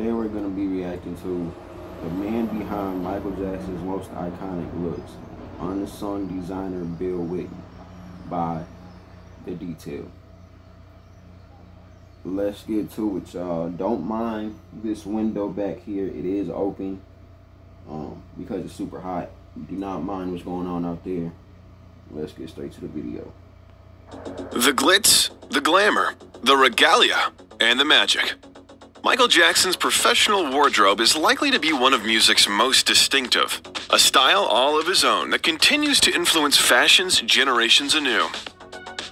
Today we're going to be reacting to the man behind Michael Jackson's most iconic looks, unsung designer Bill Whitten, by The Detail. Let's get to it, y'all. Don't mind this window back here. It is open because it's super hot. Do not mind what's going on out there. Let's get straight to the video. The glitz, the glamour, the regalia, and the magic. Michael Jackson's professional wardrobe is likely to be one of music's most distinctive, a style all of his own that continues to influence fashions generations anew.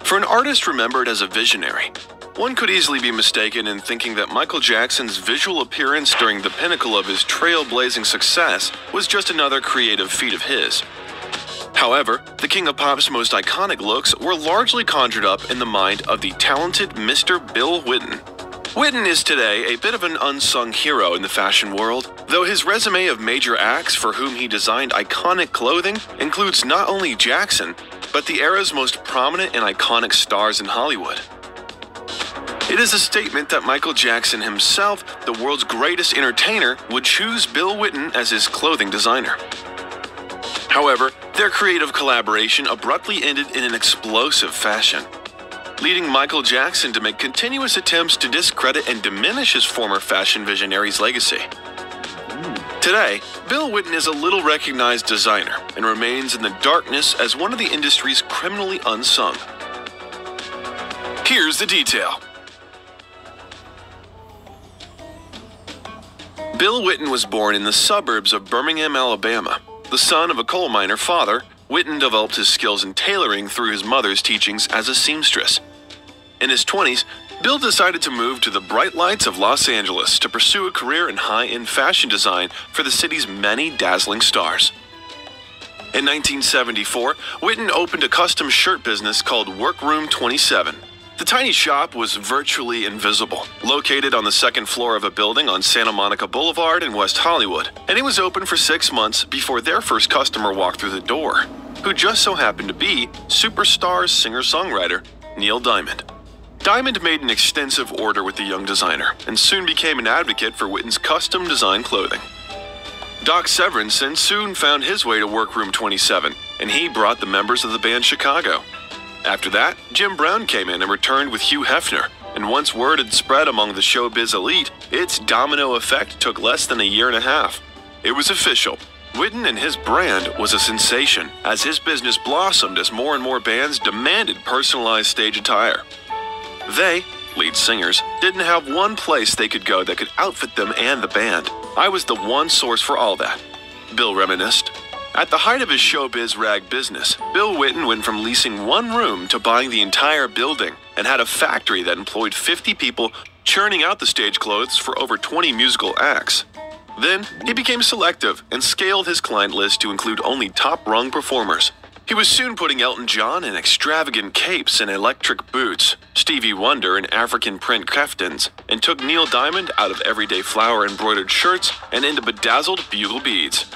For an artist remembered as a visionary, one could easily be mistaken in thinking that Michael Jackson's visual appearance during the pinnacle of his trailblazing success was just another creative feat of his. However, the King of Pop's most iconic looks were largely conjured up in the mind of the talented Mr. Bill Whitten. Whitten is today a bit of an unsung hero in the fashion world, though his resume of major acts for whom he designed iconic clothing includes not only Jackson, but the era's most prominent and iconic stars in Hollywood. It is a statement that Michael Jackson himself, the world's greatest entertainer, would choose Bill Whitten as his clothing designer. However, their creative collaboration abruptly ended in an explosive fashion, leading Michael Jackson to make continuous attempts to discredit and diminish his former fashion visionary's legacy. Today, Bill Whitten is a little recognized designer and remains in the darkness as one of the industry's criminally unsung. Here's the detail. Bill Whitten was born in the suburbs of Birmingham, Alabama. The son of a coal miner father, Whitten developed his skills in tailoring through his mother's teachings as a seamstress. In his 20s, Bill decided to move to the bright lights of Los Angeles to pursue a career in high-end fashion design for the city's many dazzling stars. In 1974, Whitten opened a custom shirt business called Workroom 27. The tiny shop was virtually invisible, located on the second floor of a building on Santa Monica Boulevard in West Hollywood, and it was open for 6 months before their first customer walked through the door, who just so happened to be superstar singer-songwriter Neil Diamond. Diamond made an extensive order with the young designer and soon became an advocate for Whitten's custom-designed clothing. Doc Severinsen soon found his way to Workroom 27, and he brought the members of the band Chicago. After that, Jim Brown came in and returned with Hugh Hefner, and once word had spread among the showbiz elite, its domino effect took less than a year and a half. It was official. Whitten and his brand was a sensation, as his business blossomed as more and more bands demanded personalized stage attire. They, lead singers, didn't have one place they could go that could outfit them and the band. I was the one source for all that, Bill reminisced. At the height of his showbiz rag business, Bill Whitten went from leasing one room to buying the entire building and had a factory that employed 50 people churning out the stage clothes for over 20 musical acts. Then, he became selective and scaled his client list to include only top-rung performers. He was soon putting Elton John in extravagant capes and electric boots, Stevie Wonder in African print kaftans, and took Neil Diamond out of everyday flower-embroidered shirts and into bedazzled bugle beads.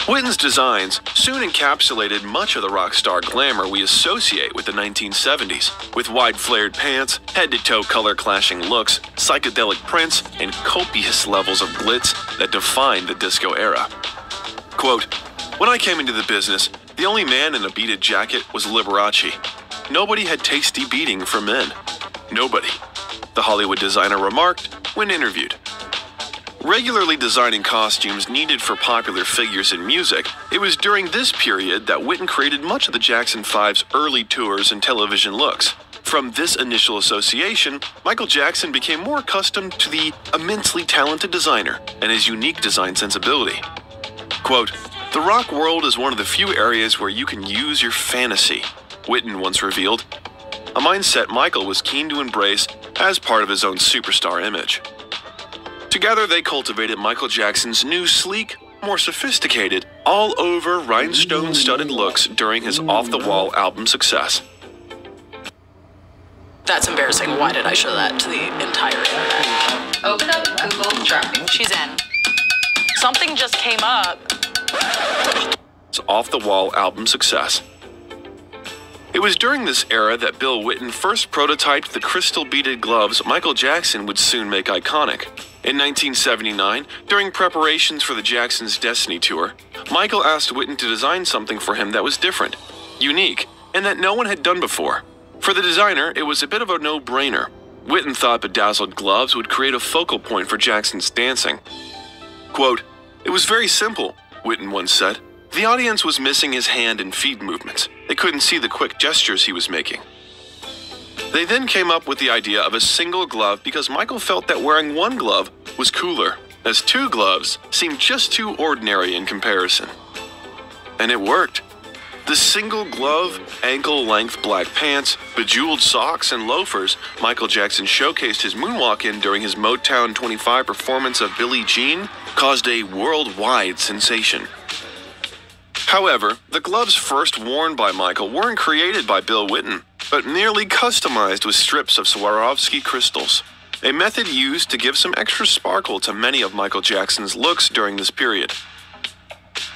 Whitten's designs soon encapsulated much of the rock star glamour we associate with the 1970s, with wide flared pants, head-to-toe color-clashing looks, psychedelic prints, and copious levels of glitz that defined the disco era. Quote, "When I came into the business, the only man in a beaded jacket was Liberace. Nobody had tasty beading for men. Nobody," the Hollywood designer remarked when interviewed. Regularly designing costumes needed for popular figures in music, it was during this period that Whitten created much of the Jackson 5's early tours and television looks. From this initial association, Michael Jackson became more accustomed to the immensely talented designer and his unique design sensibility. Quote, "The rock world is one of the few areas where you can use your fantasy," Whitten once revealed, a mindset Michael was keen to embrace as part of his own superstar image. Together, they cultivated Michael Jackson's new, sleek, more sophisticated, all-over rhinestone-studded looks during his off-the-wall album success. That's embarrassing. Why did I show that to the entire internet? Open up Google Drive. She's in. Something just came up. His off-the-wall album success. It was during this era that Bill Whitten first prototyped the crystal-beaded gloves Michael Jackson would soon make iconic. In 1979, during preparations for the Jacksons' Destiny Tour, Michael asked Whitten to design something for him that was different, unique, and that no one had done before. For the designer, it was a bit of a no-brainer. Whitten thought bedazzled gloves would create a focal point for Jackson's dancing. Quote, "It was very simple," Whitten once said. The audience was missing his hand and feet movements. They couldn't see the quick gestures he was making. They then came up with the idea of a single glove because Michael felt that wearing one glove was cooler, as two gloves seemed just too ordinary in comparison. And it worked. The single glove, ankle-length black pants, bejeweled socks, and loafers Michael Jackson showcased his moonwalk in during his Motown 25 performance of Billie Jean caused a worldwide sensation. However, the gloves first worn by Michael weren't created by Bill Whitten, but merely customized with strips of Swarovski crystals, a method used to give some extra sparkle to many of Michael Jackson's looks during this period.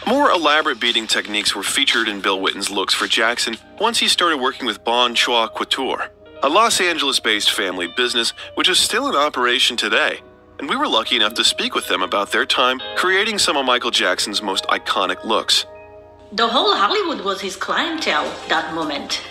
More elaborate beading techniques were featured in Bill Whitten's looks for Jackson once he started working with Bon Choi Couture, a Los Angeles-based family business which is still in operation today, and we were lucky enough to speak with them about their time creating some of Michael Jackson's most iconic looks. The whole Hollywood was his clientele that moment.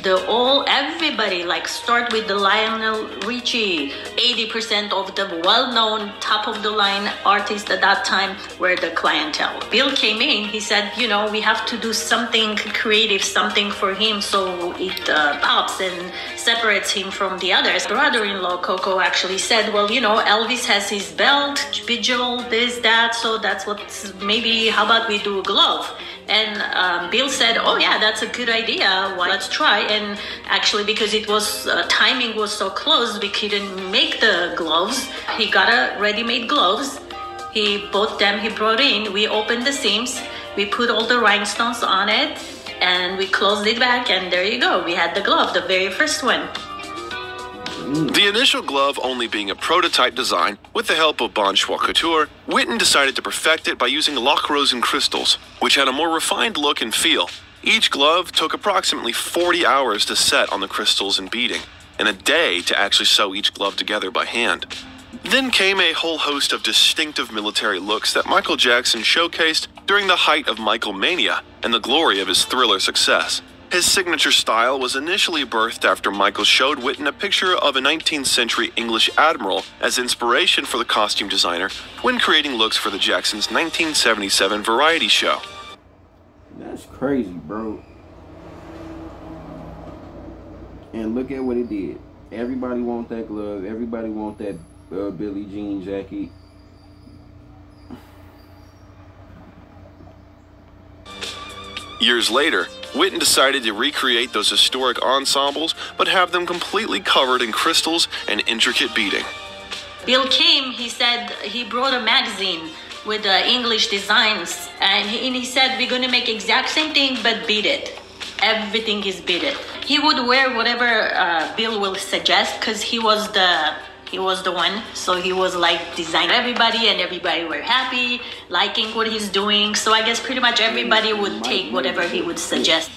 Everybody, like, start with the Lionel Richie. 80% of the well-known top-of-the-line artists at that time were the clientele. Bill came in, he said, you know, we have to do something creative, something for him so it pops and separates him from the others. Brother-in-law Coco actually said, well, you know, Elvis has his belt, bejeweled, this, that, so that's what, maybe, how about we do a glove? And Bill said, oh yeah, that's a good idea, let's try. And actually, because it was timing was so close, we couldn't make the gloves. He got a ready-made gloves. He bought them, he brought in, we opened the seams, we put all the rhinestones on it, and we closed it back, and there you go, we had the glove, the very first one. The initial glove only being a prototype design, with the help of Bon Choi Couture, Whitten decided to perfect it by using Loch Rosen crystals, which had a more refined look and feel. Each glove took approximately 40 hours to set on the crystals and beading, and a day to actually sew each glove together by hand. Then came a whole host of distinctive military looks that Michael Jackson showcased during the height of Michael Mania and the glory of his Thriller success. His signature style was initially birthed after Michael showed Whitten a picture of a 19th century English admiral as inspiration for the costume designer when creating looks for the Jacksons' 1977 variety show. That's crazy, bro. And look at what it did. Everybody want that glove. Everybody want that Billie Jean jacket. Years later, Whitten decided to recreate those historic ensembles, but have them completely covered in crystals and intricate beading. Bill came, he said, he brought a magazine with English designs, and he said, we're going to make exact same thing, but beaded. Everything is beaded. He would wear whatever Bill will suggest, because he was the one, so he was like designing everybody, and everybody were happy, liking what he's doing. So I guess pretty much everybody would take whatever he would suggest.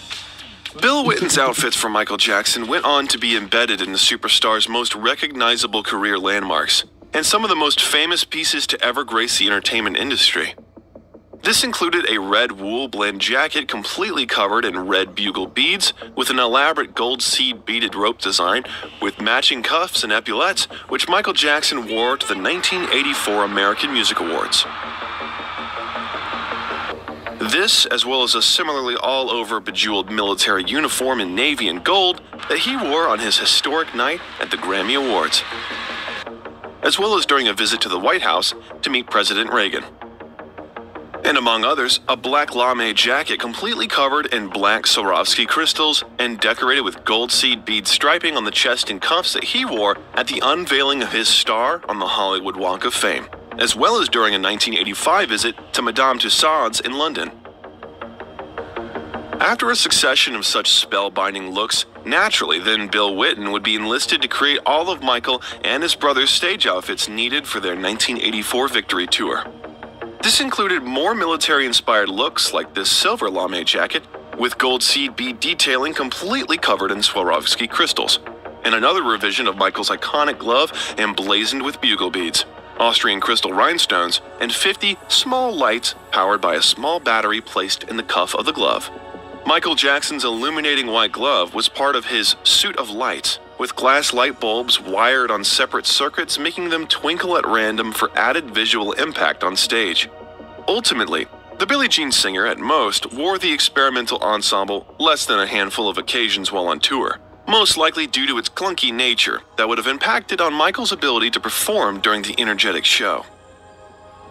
Bill Whitten's outfits for Michael Jackson went on to be embedded in the superstar's most recognizable career landmarks, and some of the most famous pieces to ever grace the entertainment industry. This included a red wool blend jacket completely covered in red bugle beads with an elaborate gold seed beaded rope design with matching cuffs and epaulettes, which Michael Jackson wore to the 1984 American Music Awards. This, as well as a similarly all-over bejeweled military uniform in navy and gold that he wore on his historic night at the Grammy Awards, as well as during a visit to the White House to meet President Reagan. And among others, a black lame jacket completely covered in black Swarovski crystals and decorated with gold seed bead striping on the chest and cuffs that he wore at the unveiling of his star on the Hollywood Walk of Fame, as well as during a 1985 visit to Madame Tussauds in London. After a succession of such spellbinding looks, naturally then Bill Whitten would be enlisted to create all of Michael and his brother's stage outfits needed for their 1984 victory tour. This included more military-inspired looks like this silver lame jacket with gold seed bead detailing completely covered in Swarovski crystals, and another revision of Michael's iconic glove emblazoned with bugle beads. Austrian crystal rhinestones, and 50 small lights powered by a small battery placed in the cuff of the glove. Michael Jackson's illuminating white glove was part of his suit of lights, with glass light bulbs wired on separate circuits, making them twinkle at random for added visual impact on stage. Ultimately, the Billie Jean singer at most wore the experimental ensemble less than a handful of occasions while on tour, most likely due to its clunky nature that would have impacted on Michael's ability to perform during the energetic show.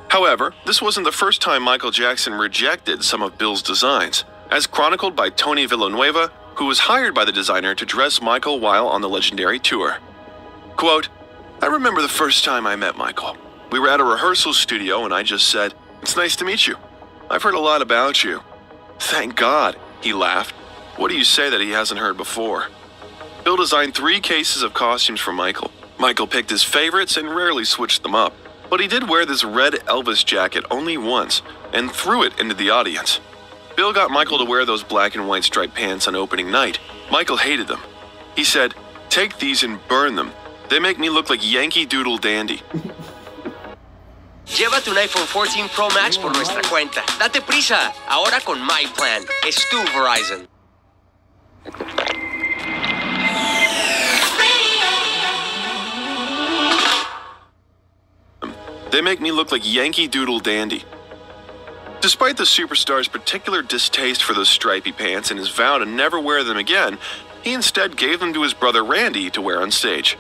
However, this wasn't the first time Michael Jackson rejected some of Bill's designs, as chronicled by Tony Villanueva, who was hired by the designer to dress Michael while on the legendary tour. Quote, "I remember the first time I met Michael. We were at a rehearsal studio and I just said, 'It's nice to meet you. I've heard a lot about you.' 'Thank God,' he laughed. 'What do you say that he hasn't heard before?'" Bill designed 3 cases of costumes for Michael. Michael picked his favorites and rarely switched them up, but he did wear this red Elvis jacket only once and threw it into the audience. Bill got Michael to wear those black and white striped pants on opening night. Michael hated them. He said, "Take these and burn them. They make me look like Yankee Doodle Dandy." Llévate un iPhone 14 Pro Max por nuestra cuenta. Date prisa, ahora con My Plan. Es tu Verizon. They make me look like Yankee Doodle Dandy. Despite the superstar's particular distaste for those stripy pants and his vow to never wear them again, he instead gave them to his brother Randy to wear on stage.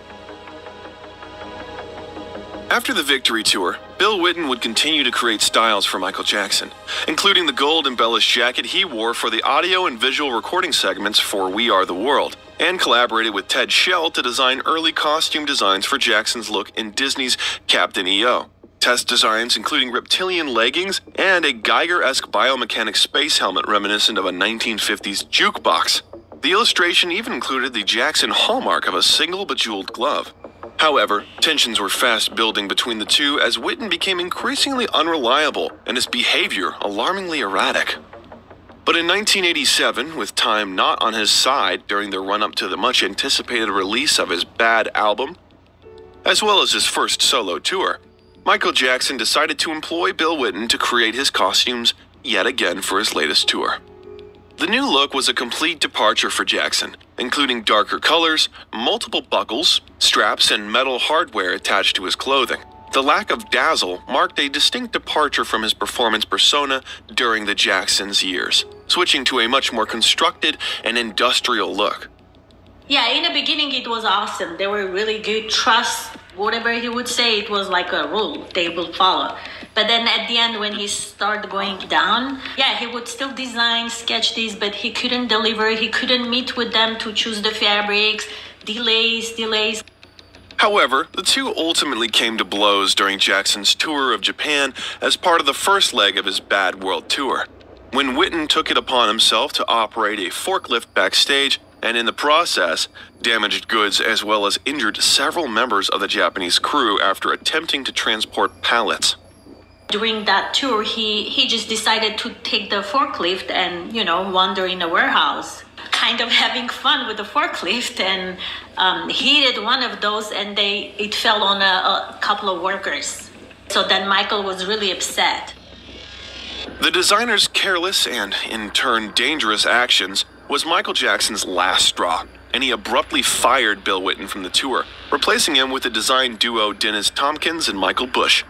After the Victory Tour, Bill Whitten would continue to create styles for Michael Jackson, including the gold-embellished jacket he wore for the audio and visual recording segments for We Are the World, and collaborated with Ted Shell to design early costume designs for Jackson's look in Disney's Captain EO. Test designs including reptilian leggings and a Geiger-esque biomechanic space helmet reminiscent of a 1950s jukebox. The illustration even included the Jackson hallmark of a single bejeweled glove. However, tensions were fast building between the two as Whitten became increasingly unreliable and his behavior alarmingly erratic. But in 1987, with time not on his side during the run-up to the much-anticipated release of his Bad album, as well as his first solo tour, Michael Jackson decided to employ Bill Whitten to create his costumes yet again for his latest tour. The new look was a complete departure for Jackson, including darker colors, multiple buckles, straps, and metal hardware attached to his clothing. The lack of dazzle marked a distinct departure from his performance persona during the Jacksons' years, switching to a much more constructed and industrial look. Yeah, in the beginning it was awesome. They were really good. Trust whatever he would say, it was like a rule they will follow. But then at the end, when he started going down, yeah, he would still design, sketch these, but he couldn't deliver. He couldn't meet with them to choose the fabrics, delays. However, the two ultimately came to blows during Jackson's tour of Japan as part of the first leg of his Bad World Tour, when Whitten took it upon himself to operate a forklift backstage and in the process, damaged goods as well as injured several members of the Japanese crew after attempting to transport pallets. During that tour, he just decided to take the forklift and, wander in a warehouse, kind of having fun with the forklift, and he hit one of those and it fell on a couple of workers. So then Michael was really upset. The designer's careless and, in turn, dangerous actions was Michael Jackson's last straw, and he abruptly fired Bill Whitten from the tour, replacing him with the design duo Dennis Tompkins and Michael Bush,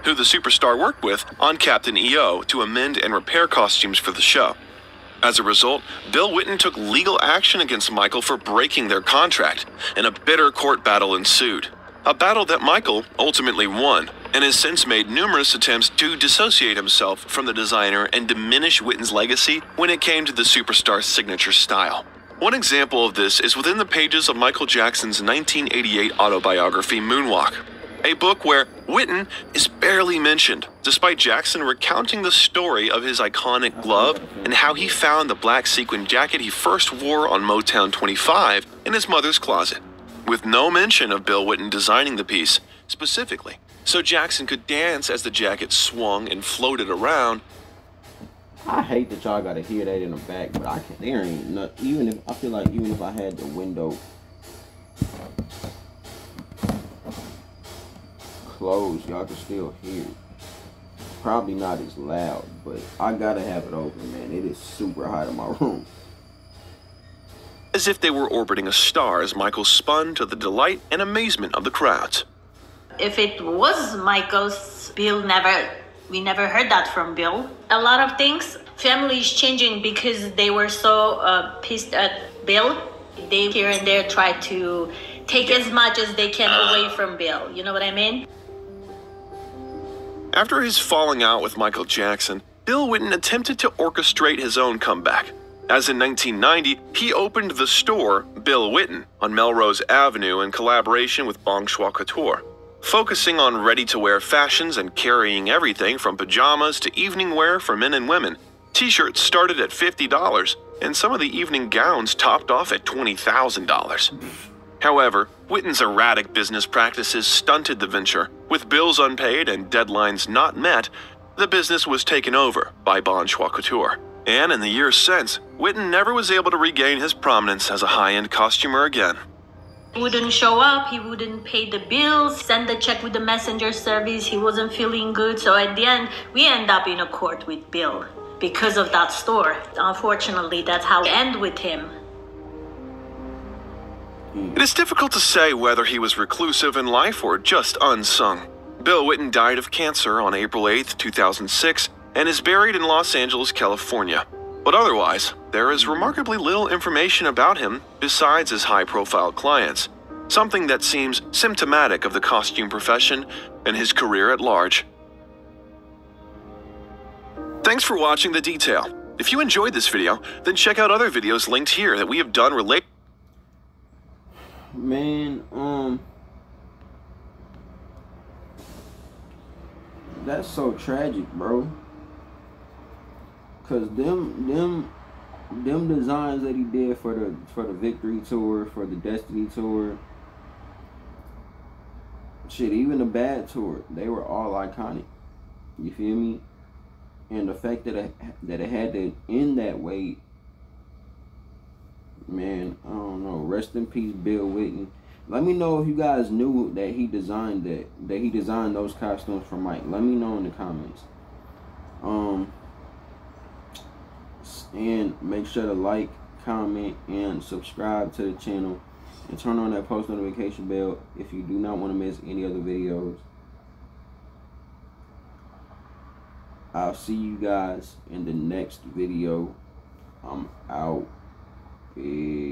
who the superstar worked with on Captain EO to amend and repair costumes for the show. As a result, Bill Whitten took legal action against Michael for breaking their contract, and a bitter court battle ensued. A battle that Michael ultimately won, and has since made numerous attempts to dissociate himself from the designer and diminish Whitten's legacy when it came to the superstar's signature style. One example of this is within the pages of Michael Jackson's 1988 autobiography, Moonwalk, a book where Whitten is barely mentioned, despite Jackson recounting the story of his iconic glove and how he found the black sequin jacket he first wore on Motown 25 in his mother's closet, with no mention of Bill Whitten designing the piece specifically, so Jackson could dance as the jacket swung and floated around. I hate that y'all gotta hear that in the back, but I can't. There ain't not, even if I had the window closed, y'all can still hear it. Probably not as loud, but I gotta have it open, man. It is super hot in my room. As if they were orbiting a star as Michael spun to the delight and amazement of the crowds. If it was Michael's, we never heard that from Bill. A lot of things, family is changing because they were so pissed at Bill. They here and there try to take as much as they can away from Bill. You know what I mean? After his falling out with Michael Jackson, Bill Whitten attempted to orchestrate his own comeback. As in 1990, he opened the store Bill Whitten on Melrose Avenue in collaboration with Bong Shwa Couture, focusing on ready-to-wear fashions and carrying everything from pajamas to evening wear for men and women. T-shirts started at $50, and some of the evening gowns topped off at $20,000. However, Whitten's erratic business practices stunted the venture. With bills unpaid and deadlines not met, the business was taken over by Bong Shwa Couture. And in the years since, Whitten never was able to regain his prominence as a high-end costumer again. He wouldn't show up, he wouldn't pay the bills, send the check with the messenger service, he wasn't feeling good. So at the end, we end up in a court with Bill because of that store. Unfortunately, that's how we end with him. It is difficult to say whether he was reclusive in life or just unsung. Bill Whitten died of cancer on April 8, 2006, and is buried in Los Angeles, California. But otherwise, there is remarkably little information about him besides his high-profile clients, something that seems symptomatic of the costume profession and his career at large. Thanks for watching The Detail. If you enjoyed this video, then check out other videos linked here that we have done related. Man, that's so tragic, bro. Cause them designs that he did for the Victory Tour, for the Destiny Tour, shit, even the Bad Tour, they were all iconic. You feel me? And the fact that it had to end that way, man, I don't know. Rest in peace, Bill Whitten. Let me know if you guys knew that he designed that he designed those costumes for Mike. Let me know in the comments. And make sure to like, comment, and subscribe to the channel, and turn on that post notification bell if you do not want to miss any other videos. I'll see you guys in the next video. I'm out. Peace.